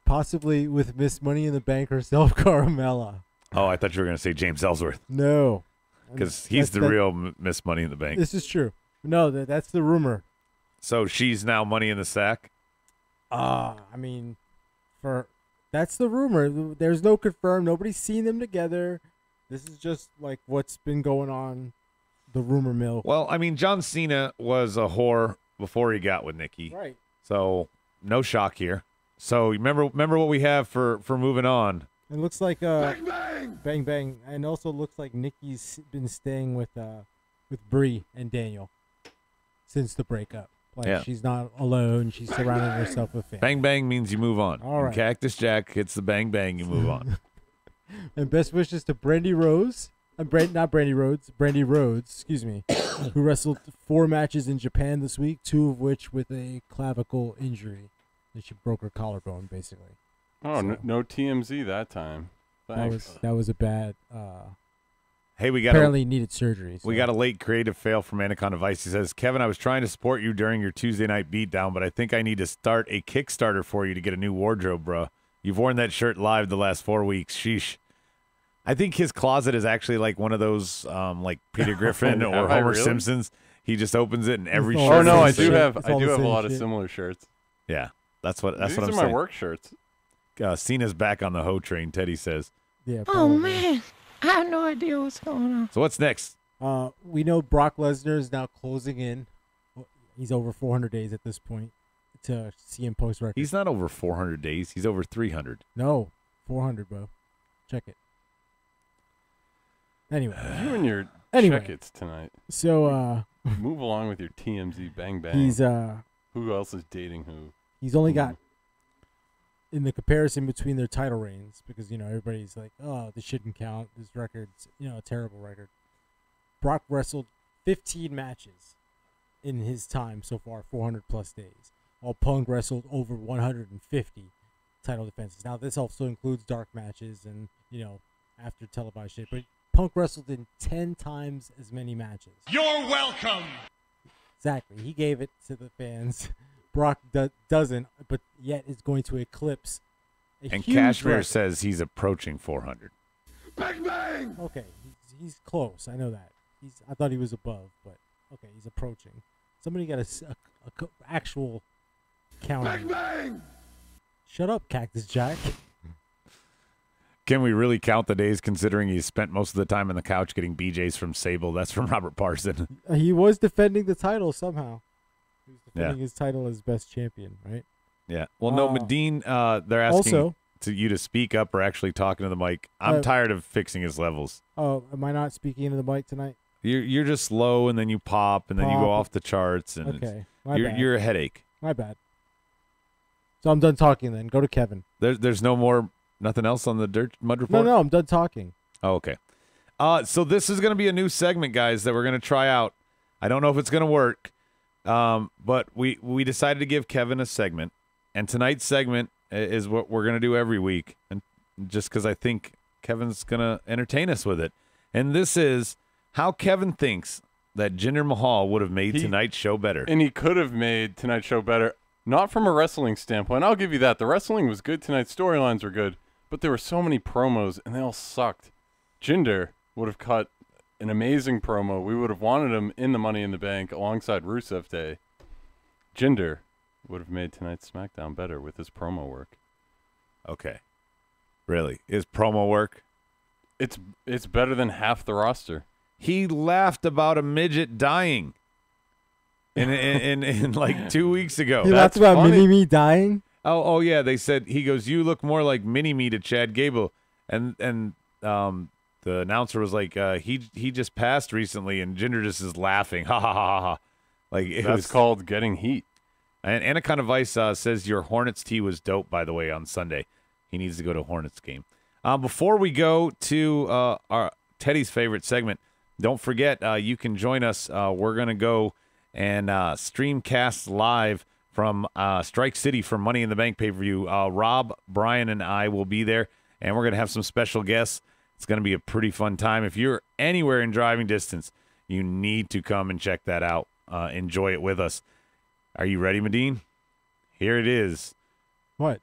possibly with Miss Money in the Bank herself, Carmella. Oh, I thought you were going to say James Ellsworth. No. Because he's the real Miss Money in the Bank. This is true. No, that's the rumor. So she's now Money in the Sack? That's the rumor. There's no confirmed. Nobody's seen them together. This is just like what's been going on, the rumor mill. Well, John Cena was a whore before he got with Nikki. Right. So no shock here. So remember what we have for moving on. It looks like Bang Bang. Bang Bang. And also looks like Nikki's been staying with Brie and Daniel since the breakup. She's not alone. She's surrounding herself with fans. Bang Bang means you move on. All right. When Cactus Jack hits the Bang Bang, you move on. And best wishes to Brandy Rhodes, excuse me, who wrestled 4 matches in Japan this week, 2 of which with a clavicle injury. That she broke her collarbone, basically. Oh, so, no TMZ that time. Thanks. That was a bad. Hey, apparently needed surgery. So. We got a late creative fail from Anaconda Vice. He says, Kevin, I was trying to support you during your Tuesday night beatdown, but I think I need to start a Kickstarter for you to get a new wardrobe, bro. You've worn that shirt live the last 4 weeks. Sheesh. I think his closet is actually like one of those, like Peter Griffin or Homer Simpson's. He just opens it and every shirt. Oh no, I do have a lot of similar shirts. Yeah, that's what I'm saying. These are my work shirts. Cena's back on the hoe train. Teddy says. Yeah. Oh man, I have no idea what's going on. So what's next? We know Brock Lesnar is now closing in. He's over 400 days at this point to CM Punk's record. He's not over 400 days. He's over 300. No, 400, bro. Check it. Anyway. You and your check-its tonight. So, move along with your TMZ Bang Bang. He's, who else is dating who? He's only got, in the comparison between their title reigns, because, everybody's like, oh, this shouldn't count. This record's, a terrible record. Brock wrestled 15 matches in his time so far, 400-plus days, while Punk wrestled over 150 title defenses. Now, this also includes dark matches and, after televised shit, but Punk wrestled in 10 times as many matches. You're welcome. Exactly. He gave it to the fans. Brock doesn't, but yet is going to eclipse a and huge Cashmere record. says he's approaching 400. Bang bang. Okay, he's close. I know that. I thought he was above, but okay, he's approaching. Somebody got a actual count. Bang bang. Shut up, Cactus Jack. Can we really count the days considering he spent most of the time on the couch getting BJs from Sable? That's from Robert Parson. He was defending the title somehow. He was defending his title as best champion, right? Yeah. Well, no, Medine, they're asking also, you to speak up or actually talking to the mic. I'm tired of fixing his levels. Oh, am I not speaking into the mic tonight? You're just low, and then you pop, and then you go off the charts, and okay, you're a headache. My bad. So I'm done talking then. Go to Kevin. There's no more... Nothing else on the Mud Report? No, I'm done talking. Oh, okay. So this is going to be a new segment, guys, that we're going to try out. I don't know if it's going to work, but we decided to give Kevin a segment, and tonight's segment is what we're going to do every week, and just because I think Kevin's going to entertain us with it. And this is how Kevin thinks that Jinder Mahal would have made tonight's show better. And he could have made tonight's show better Not from a wrestling standpoint. I'll give you that. The wrestling was good tonight. Storylines were good. But there were so many promos, and they all sucked. Jinder would have cut an amazing promo. We would have wanted him in the Money in the Bank alongside Rusev Day. Jinder would have made tonight's SmackDown better with his promo work. Okay. Really? His promo work? It's better than half the roster. He laughed about a midget dying in like 2 weeks ago. He laughed about Mini-Me dying? Oh yeah. They said, he goes, you look more like Mini-Me to Chad Gable. And the announcer was like, he just passed recently, and Jinder just is laughing. Ha ha ha ha ha. Like, That's called getting heat. And Anaconda Vice says your Hornets tee was dope, by the way, on Sunday. He needs to go to a Hornets game. Before we go to our Teddy's favorite segment, don't forget you can join us. We're going to go and streamcast live from Strike City for Money in the Bank pay-per-view. Rob, Brian, and I will be there, and we're going to have some special guests. It's going to be a pretty fun time. If you're anywhere in driving distance, you need to come and check that out. Enjoy it with us. Are you ready, Medine? Here it is. What?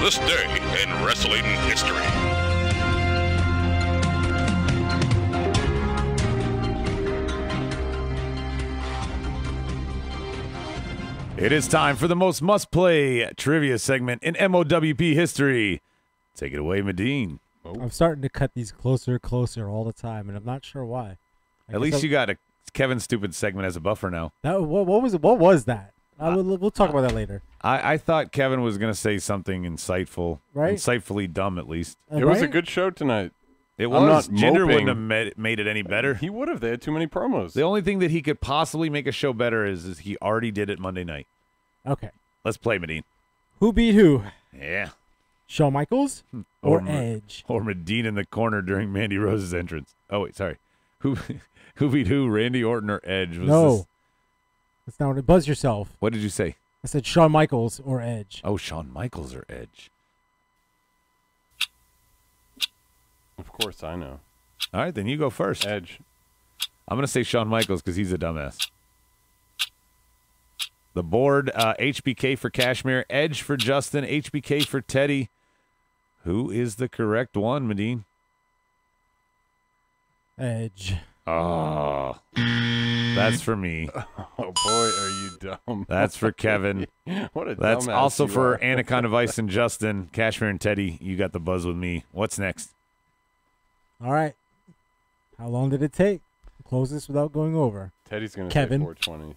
This day in wrestling history. It is time for the most must-play trivia segment in MOWP history. Take it away, Medine. I'm starting to cut these closer and closer all the time, and I'm not sure why. At least you got a Kevin Stupid segment as a buffer now. What was that? We'll talk about that later. I thought Kevin was going to say something insightful. Right? Insightfully dumb, at least. It was a good show tonight. It I'm was. not Jinder moping. wouldn't have made it any better. He would have. They had too many promos. The only thing that he could possibly make a show better is he already did it Monday night. Okay. Let's play, Medine. Who beat who? Yeah. Shawn Michaels or Edge? Or Medine in the corner during Mandy Rose's entrance. Oh, wait, sorry. Who beat who, Randy Orton or Edge? No. That's not what it. Buzz yourself. What did you say? I said Shawn Michaels or Edge. Oh, Shawn Michaels or Edge. Of course, I know. All right, then you go first. Edge. I'm going to say Shawn Michaels because he's a dumbass. The board, HBK for Kashmir, Edge for Justin, HBK for Teddy. Who is the correct one, Medine? Edge. Oh, that's for me. Oh, boy, are you dumb. That's for Kevin. What a That's dumbass also you for are. Anaconda Vice and Justin, Kashmir and Teddy. You got the buzz with me. What's next? All right. How long did it take? Close this without going over. Teddy's going to say Kevin. 420.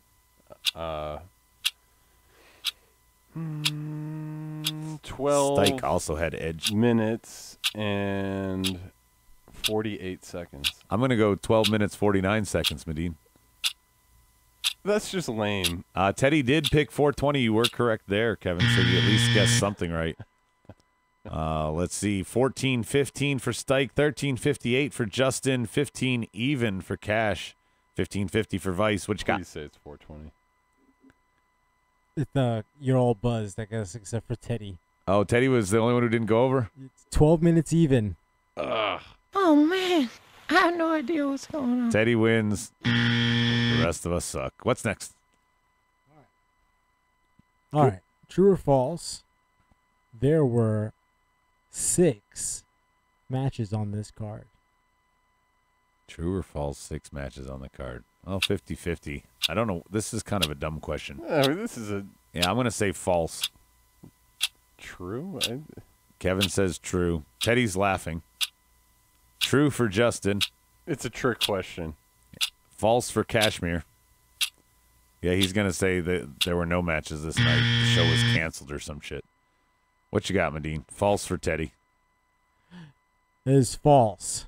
12 Stike also had Edge. minutes and 48 seconds. I'm going to go 12 minutes, 49 seconds, Medine. That's just lame. Teddy did pick 420. You were correct there, Kevin, so you at least guessed something right. Let's see. 14-15 for Stike, 13-58 for Justin, 15 even for Cash, 15-50 for Vice. What you got? Please say it's 420. You're all buzzed, I guess, except for Teddy. Oh, Teddy was the only one who didn't go over? It's 12 minutes even. Ugh. Oh, man. I have no idea what's going on. Teddy wins. The rest of us suck. What's next? All right. True or false? There were 6 matches on this card. True or false, 6 matches on the card. Oh, 50-50. I don't know. This is kind of a dumb question. I mean, this is a... Yeah, I'm going to say false. True? Kevin says true. Teddy's laughing. True for Justin. It's a trick question. False for Kashmir. Yeah, he's going to say that there were no matches this night. The show was canceled or some shit. What you got, Medine? False for Teddy. It is false.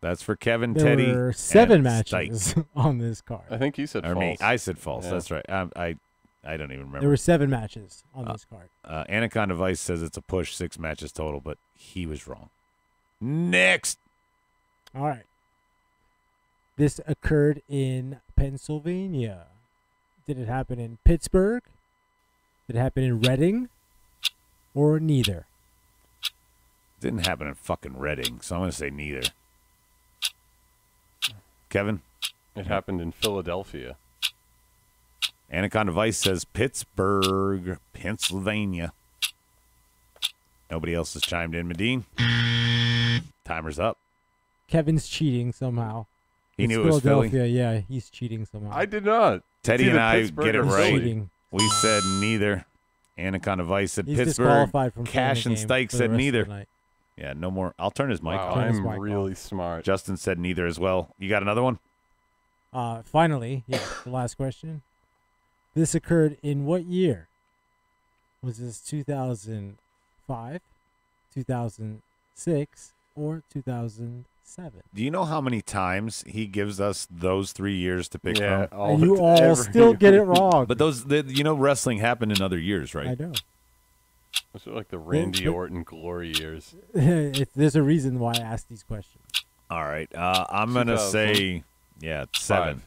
That's for Kevin, There Teddy, were 7 and matches Stike. on this card. I think you said Or false. me. I said false. Yeah. That's right. I don't even remember. There were 7 matches on this card. Anaconda Vice says it's a push, 6 matches total, but he was wrong. Next. All right. This occurred in Pennsylvania. Did it happen in Pittsburgh? Did it happen in Reading? Or neither? Didn't happen in fucking Reading, so I'm going to say neither. Kevin? It happened in Philadelphia. Anaconda Vice says Pittsburgh, Pennsylvania. Nobody else has chimed in. Medine? Timer's up. Kevin's cheating somehow. He It's knew it was Philly. Philadelphia. Yeah, he's cheating somehow. I did not. Teddy It's and either I Pittsburgh get it or right. Philly. Cheating. We said neither. Anaconda Vice said He's Pittsburgh. disqualified from Cash playing and the game Stike for the said rest of neither. the night. Yeah, no more. I'll turn his mic Wow, off. Turn his I'm mic really smart. Justin said neither as well. You got another one? Finally, yeah, the last question. This occurred in what year? Was this 2005, 2006, or 2007? Do you know how many times he gives us those 3 years to pick Yeah, from? And you all still get it wrong. But wrestling happened in other years, right? I know. Those are like the Randy Orton glory years. There's a reason why I asked these questions. All right. I'm going to say, 7.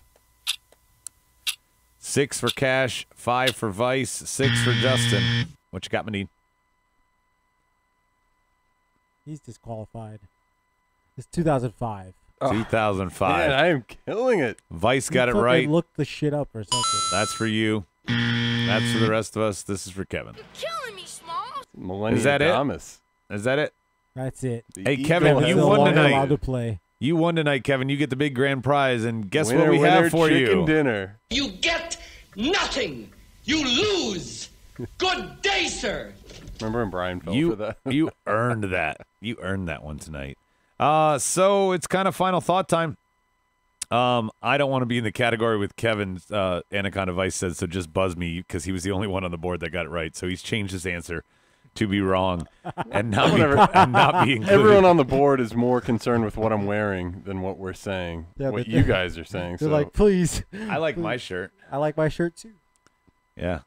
6 for Cash, 5 for Vice, 6 for Justin. What you got, Medine? He's disqualified. It's 2005. 2005. Man, I am killing it. Vice got it You fucking right. Look the shit up or something. That's for you. That's for the rest of us. This is for Kevin. Killing me, Smalls. Millennium Is that Thomas. it? Is that it? That's it. The Hey, Eagle Kevin, has you Still won longer tonight. allowed to play. You won tonight, Kevin. You get the big grand prize, and guess Winner, what we winner, have for chicken you? dinner. You get nothing. You lose. Good day, sir. Remember when Brian fell for that? You earned that. You earned that one tonight. So it's kind of final thought time. I don't want to be in the category with Kevin's Anaconda Vice said, so just buzz me because he was the only one on the board that got it right. So he's changed his answer to be wrong and not be included. Everyone on the board is more concerned with what I'm wearing than what we're saying. Yeah, what but you guys are saying. They're So like, please. I like my shirt. I like my shirt too. Yeah.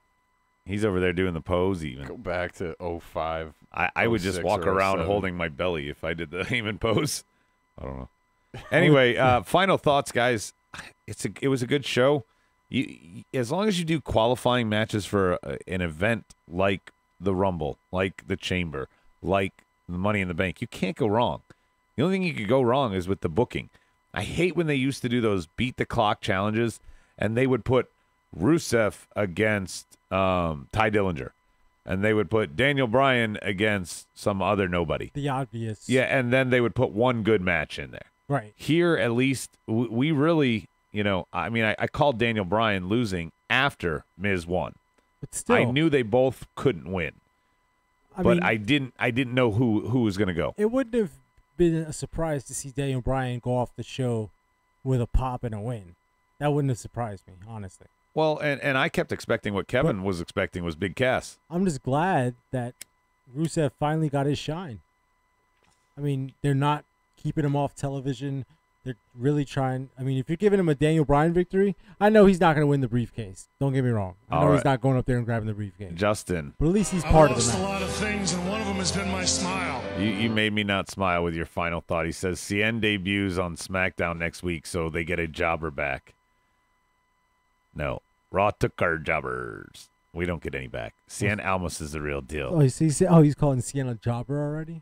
He's over there doing the pose even. go back to 05. I would just 06 walk or around 07. holding my belly if I did the Heyman pose. I don't know. Anyway, final thoughts, guys. It was a good show. As long as you do qualifying matches for an event like the Rumble, like the Chamber, like the Money in the Bank, you can't go wrong. The only thing you could go wrong is with the booking. I hate when they used to do those beat the clock challenges, and they would put Rusev against Ty Dillinger, and they would put Daniel Bryan against some other nobody. The obvious. Yeah, and then they would put one good match in there. Right. Here, at least, we really, I called Daniel Bryan losing after Miz won. But still, I knew they both couldn't win, but I didn't know who was going to go. It wouldn't have been a surprise to see Daniel Bryan go off the show with a pop and a win. That wouldn't have surprised me, honestly. Well, and I kept expecting what Kevin was expecting was Big Cass. I'm just glad that Rusev finally got his shine. I mean, they're not keeping him off television. They're really trying. I mean, if you're giving him a Daniel Bryan victory, I know he's not going to win the briefcase. Don't get me wrong. I know he's not going up there and grabbing the briefcase. Justin. But at least he's part of the I've match. lost a lot of things, and one of them has been my smile. You made me not smile with your final thought. He says Cien debuts on SmackDown next week, so they get a jobber back. No. Raw took our jobbers. We don't get any back. Cien Almas is the real deal. Oh, he's calling Sienna jobber already?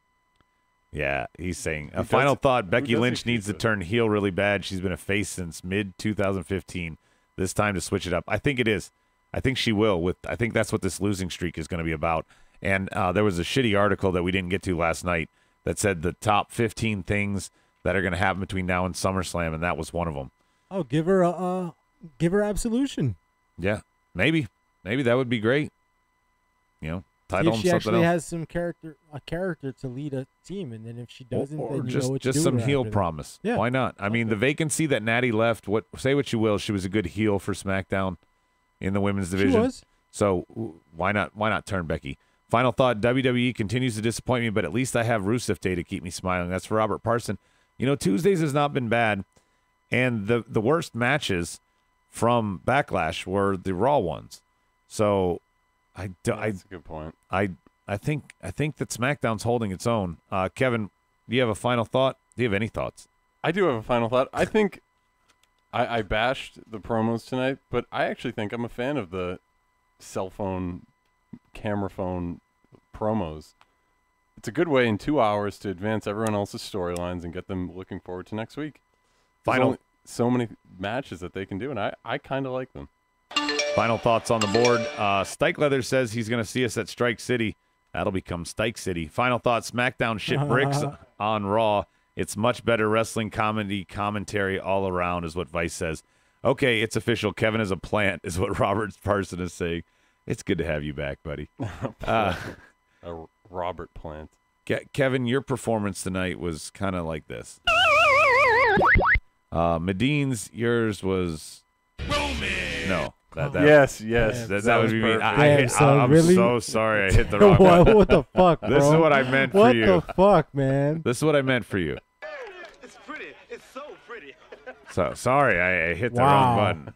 Yeah, he's saying a final thought. Becky Lynch needs to turn heel really bad. She's been a face since mid-2015. This time to switch it up. I think it is. I think she will. I think that's what this losing streak is going to be about. And there was a shitty article that we didn't get to last night that said the top 15 things that are going to happen between now and SummerSlam, and that was one of them. Oh, give her absolution. Yeah, maybe that would be great. Title if him she something actually else. has some character to lead a team, and then if she doesn't, or then you just know what to do some with her heel after that. promise. Yeah. Why not? I mean, the vacancy that Natty left. Say what you will, she was a good heel for SmackDown in the women's division. She was. So why not turn Becky? Final thought: WWE continues to disappoint me, but at least I have Rusev Day to keep me smiling. That's for Robert Parson. Tuesdays has not been bad, and the worst matches from Backlash were the Raw ones. So That's a good point. I think that SmackDown's holding its own. Kevin, do you have a final thought? Do you have any thoughts? I do have a final thought. I think I bashed the promos tonight, but I actually think I'm a fan of the cell phone, camera phone promos. It's a good way in 2 hours to advance everyone else's storylines and get them looking forward to next week. so many matches that they can do, and I kind of like them. Final thoughts on the board. Stike Leather says he's going to see us at Strike City. That'll become Stike City. Final thoughts. SmackDown shit bricks on Raw. It's much better wrestling commentary all around is what Vice says. Okay, it's official. Kevin is a plant is what Robert Parson is saying. It's good to have you back, buddy. A Robert Plant. Kevin, your performance tonight was kind of like this. Medine's, yours was... Roman! No. Yes. That would be me. I'm really? so sorry I hit the wrong button. What the fuck, bro? This is what I meant for you. What the fuck, man? This is what I meant for you. It's pretty. It's so pretty. So sorry, I hit the wrong button.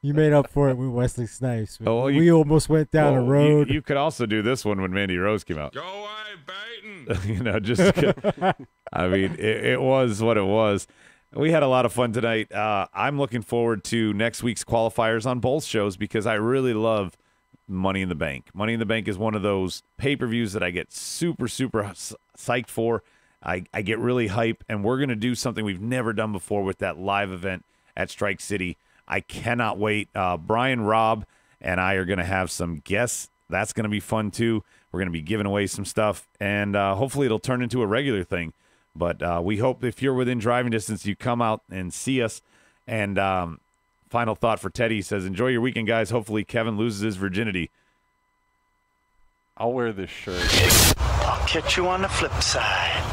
You made up for it with Wesley Snipes. Oh, well, we almost went down a road. You could also do this one when Mandy Rose came out. Go away, Baton! Just. I mean, it was what it was. We had a lot of fun tonight. I'm looking forward to next week's qualifiers on both shows because I really love Money in the Bank. Money in the Bank is one of those pay-per-views that I get super, super psyched for. I get really hype, and we're going to do something we've never done before with that live event at Strike City. I cannot wait. Brian, Rob, and I are going to have some guests. That's going to be fun, too. We're going to be giving away some stuff, and hopefully it'll turn into a regular thing. But we hope if you're within driving distance, you come out and see us. And final thought for Teddy says, enjoy your weekend, guys. Hopefully Kevin loses his virginity. I'll wear this shirt. I'll catch you on the flip side.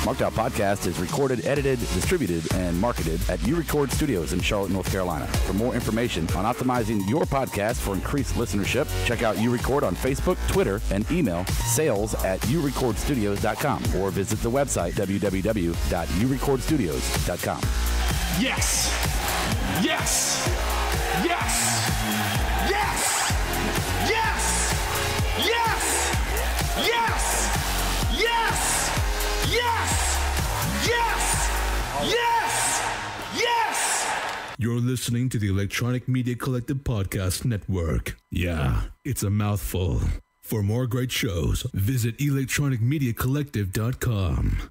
Smackdown Podcast is recorded, edited, distributed, and marketed at U-Record Studios in Charlotte, North Carolina. For more information on optimizing your podcast for increased listenership, check out U-Record on Facebook, Twitter, and email sales@urecordstudios.com or visit the website www.urecordstudios.com. Yes! Yes! Yes! Yes! Yes! Yes! Yes! Yes! Yes! Yes! Yes! Yes! You're listening to the Electronic Media Collective Podcast Network. Yeah, it's a mouthful. For more great shows, visit electronicmediacollective.com.